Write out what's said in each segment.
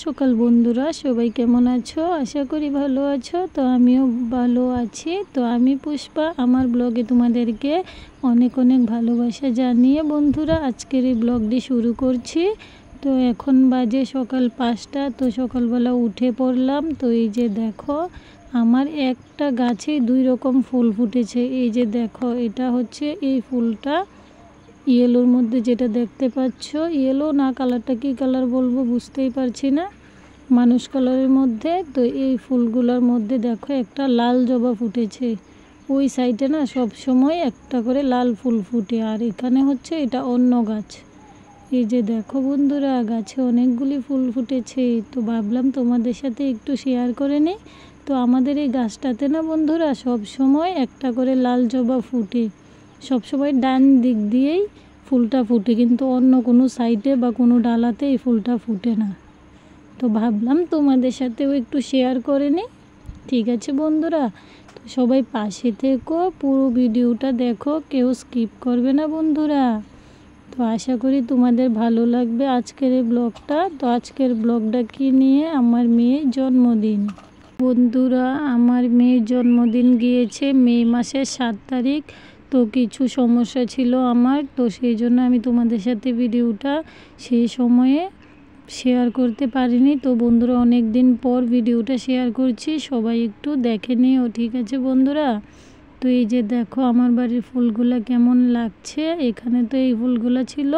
সকাল বন্ধুরা, সবাই কেমন আছো? আশা করি ভালো আছো। তো আমিও ভালো আছি। তো আমি পুষ্পা, আমার ব্লগে তোমাদেরকে অনেক অনেক ভালোবাসা জানিয়ে বন্ধুরা আজকের এই ব্লগটি শুরু করছি। তো এখন বাজে সকাল 5টা। তো সকালবেলা উঠে পড়লাম। তো এই যে দেখো, আমার একটা গাছে 2 রকম ফুল ফুটেছে। এই যে দেখো, এটা হচ্ছে এই ফুলটা ইয়েলোর মধ্যে, যেটা দেখতে পাচ্ছ। ইয়েলো না, কালারটা কি কালার বলবো বুঝতেই পারছি না, মানুষ কালারের মধ্যে। তো এই ফুলগুলোর মধ্যে দেখো একটা লাল জবা ফুটেছে। ওই সাইডে না সব সময় একটা করে লাল ফুল ফুটে, আর এখানে হচ্ছে এটা অন্য গাছ। এই যে দেখো বন্ধুরা, গাছে অনেকগুলি ফুল ফুটেছে। তো ভাবলাম তোমাদের সাথে একটু শেয়ার করে নিই। তো আমাদের এই গাছটাতে না বন্ধুরা সব সময় একটা করে লাল জবা ফুটে। সব সময় ডান দিক দিয়েই ফুলটা ফুটে, কিন্তু অন্য কোনো সাইডে বা কোনো ডালাতে এই ফুলটা ফুটে না। তো ভাবলাম তোমাদের সাথেও একটু শেয়ার করে নিই। ঠিক আছে বন্ধুরা, তো সবাই পাশে থেকো, পুরো ভিডিওটা দেখো, কেউ স্কিপ করবে না বন্ধুরা। তো আশা করি তোমাদের ভালো লাগবে আজকের এই ব্লগটা। তো আজকের ব্লগটা কি নিয়ে, আমার মেয়ের জন্মদিন। বন্ধুরা, আমার মেয়ের জন্মদিন গিয়েছে মে মাসের 7 তারিখ। তো কিছু সমস্যা ছিল আমার, তো সেই জন্য আমি তোমাদের সাথে ভিডিওটা সেই সময়ে শেয়ার করতে পারিনি। তো বন্ধুরা, অনেক দিন পর ভিডিওটা শেয়ার করছি, সবাই একটু দেখে নিও। ঠিক আছে বন্ধুরা। তো এই যে দেখো আমার বাড়ির ফুলগুলা কেমন লাগছে। এখানে তো এই ফুলগুলো ছিল,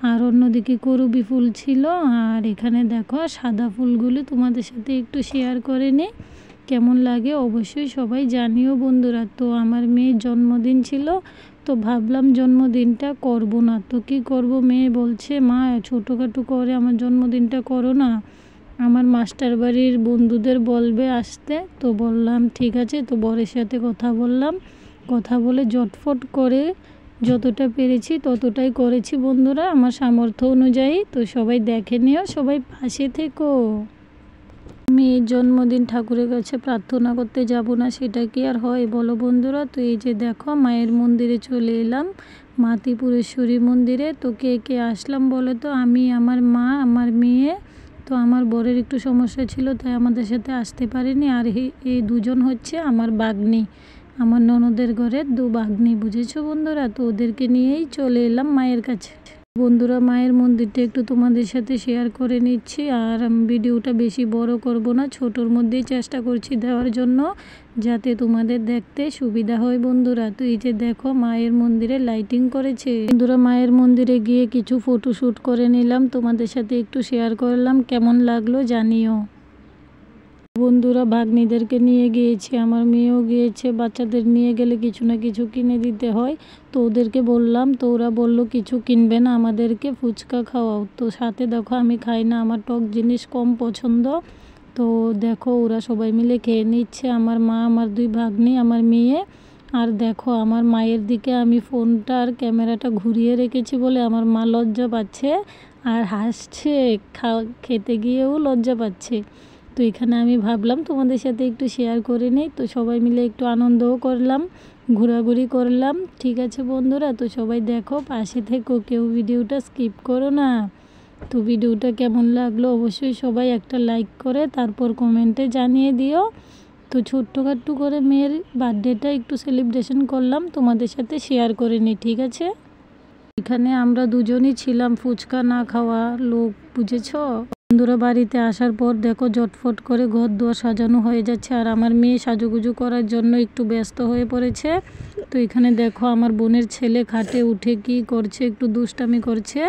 আর অন্যদিকে করবি ফুল ছিল, আর এখানে দেখো সাদা ফুলগুলি তোমাদের সাথে একটু শেয়ার করে নিই। কেমন লাগে অবশ্যই সবাই জানিও বন্ধুরা। তো আমার মেয়ের জন্মদিন ছিল, তো ভাবলাম জন্মদিনটা করব না তো কি করব। মেয়ে বলছে, মা ছোটোখাটো করে আমার জন্মদিনটা করো না, আমার মাস্টার বাড়ির বন্ধুদের বলবে আসতে। তো বললাম ঠিক আছে। তো বরের সাথে কথা বললাম, কথা বলে জটফট করে যতটা পেরেছি ততটাই করেছি বন্ধুরা, আমার সামর্থ্য অনুযায়ী। তো সবাই দেখে নিও, সবাই পাশে থেকো। মেয়ের জন্মদিন ঠাকুরের কাছে প্রার্থনা করতে যাব না, সেটা কি আর হয় বলো বন্ধুরা। তো এই যে দেখো মায়ের মন্দিরে চলে এলাম, মা ত্রিপুরেশ্বরী মন্দিরে। তো কে কে আসলাম বলো তো? আমি, আমার মা, আমার মেয়ে। তো আমার বরের একটু সমস্যা ছিল, তাই আমাদের সাথে আসতে পারিনি। আর এই দুজন হচ্ছে আমার বাগ্নি, আমার ননদের ঘরের 2 বাগ্নি, বুঝেছো বন্ধুরা। তো ওদেরকে নিয়েই চলে এলাম মায়ের কাছে। বন্ধুরা, মায়ের মন্দিরটা একটু তোমাদের সাথে শেয়ার করে নিচ্ছি, আর ভিডিওটা বেশি বড় করব না, ছোটোর মধ্যেই চেষ্টা করছি দেওয়ার জন্য, যাতে তোমাদের দেখতে সুবিধা হয় বন্ধুরা। তো এই যে দেখো মায়ের মন্দিরে লাইটিং করেছে বন্ধুরা। মায়ের মন্দিরে গিয়ে কিছু ফটোশ্যুট করে নিলাম, তোমাদের সাথে একটু শেয়ার করলাম, কেমন লাগলো জানিও বন্ধুরা। ভাগ্নিদেরকে নিয়ে গিয়েছি, আমার মেয়েও গিয়েছে। বাচ্চাদের নিয়ে গেলে কিছু না কিছু কিনে দিতে হয়। তো ওদেরকে বললাম, তো ওরা বললো কিছু কিনবে না, আমাদেরকে ফুচকা খাওয়াও। তো সাথে দেখো আমি খাই না, আমার টক জিনিস কম পছন্দ। তো দেখো ওরা সবাই মিলে খেয়ে নিচ্ছে, আমার মা, আমার 2 ভাগ্নি, আমার মেয়ে। আর দেখো আমার মায়ের দিকে আমি ফোনটা আর ক্যামেরাটা ঘুরিয়ে রেখেছি বলে আমার মা লজ্জা পাচ্ছে আর হাসছে, খেতে গিয়েও লজ্জা পাচ্ছে। তো এখানে আমি ভাবলাম তোমাদের সাথে একটু শেয়ার করে নিই। তো সবাই মিলে একটু আনন্দও করলাম, ঘোরাঘুরি করলাম। ঠিক আছে বন্ধুরা, তো সবাই দেখো, পাশে থেকো, কেউ ভিডিওটা স্কিপ করো না। তো ভিডিওটা কেমন লাগলো অবশ্যই সবাই একটা লাইক করে তারপর কমেন্টে জানিয়ে দিও। তো ছোট্টখাট্টু করে মেয়ের বার্থডেটা একটু সেলিব্রেশন করলাম, তোমাদের সাথে শেয়ার করে নিই। ঠিক আছে, এখানে আমরা দুজনই ছিলাম ফুচকা না খাওয়া লোক, বুঝেছো বন্ধুরা। বাড়িতে আসার পর দেখো জটফট করে ঘর দুয়ার সাজানো হয়ে যাচ্ছে, আর আমার মেয়ে সাজুগুজু করার জন্য একটু ব্যস্ত হয়ে পড়েছে। তো এখানে দেখো আমার বোনের ছেলে খাটে উঠে কি করছে, একটু দুষ্টামি করছে।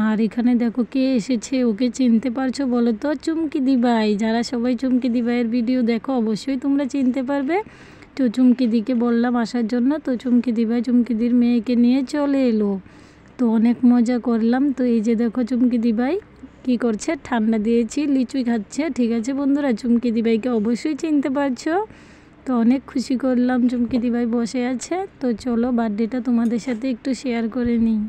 আর এখানে দেখো কে এসেছে, ওকে চিনতে পারছো বলো তো? চুমকি দিবাই। যারা সবাই চুমকি দিবাইয়ের ভিডিও দেখো অবশ্যই তোমরা চিনতে পারবে। তো চুমকি দিকে বললাম আসার জন্য, তো চুমকি দিবাই চুমকিদির মেয়েকে নিয়ে চলে এলো। তো অনেক মজা করলাম। তো এই যে দেখো চুমকি দিবাই কি করছে, ঠান্ডা দিয়েছি লিচুই খাচ্ছে। ঠিক আছে বন্ধুরা, চুমকি দিবাইকে অবশ্যই চিনতে পারছো। তো অনেক খুশি করলাম, চুমকি দিবাই বসে আছে। তো চলো বার্থডেটা তোমাদের সাথে একটু শেয়ার করে নিই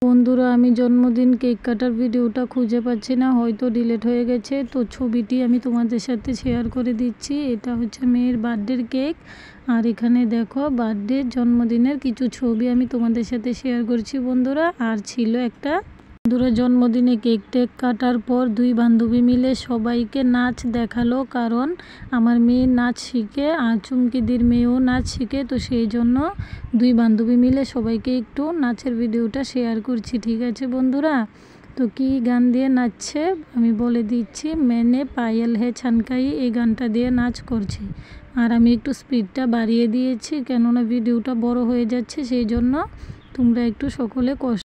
বন্ধুরা। আমি জন্মদিন কেক কাটার ভিডিওটা খুঁজে পাচ্ছি না, হয়তো ডিলিট হয়ে গেছে। তো ছবিটি আমি তোমাদের সাথে শেয়ার করে দিচ্ছি। এটা হচ্ছে মেয়ের বার্থডের কেক, আর এখানে দেখো বার্থডে জন্মদিনের কিছু ছবি আমি তোমাদের সাথে শেয়ার করছি বন্ধুরা। আর ছিল একটা বন্ধুরা জন্মদিনে কেক টেক কাটার পর দুই বান্ধবী মিলে সবাইকে নাচ দেখালো, কারণ আমার মেয়ে নাচ শিখে আর চুমকিদির মেয়েও নাচ শিখে, তো সেই জন্য দুই বান্ধবী মিলে সবাইকে একটু নাচের ভিডিওটা শেয়ার করছি। ঠিক আছে বন্ধুরা, তো কি গান দিয়ে নাচছে আমি বলে দিচ্ছি। মেনে পায়েল হে ছানকাই, এই গানটা দিয়ে নাচ করছে। আর আমি একটু স্পিডটা বাড়িয়ে দিয়েছি, কেননা ভিডিওটা বড় হয়ে যাচ্ছে, সেই জন্য তোমরা একটু সকলে কষ্ট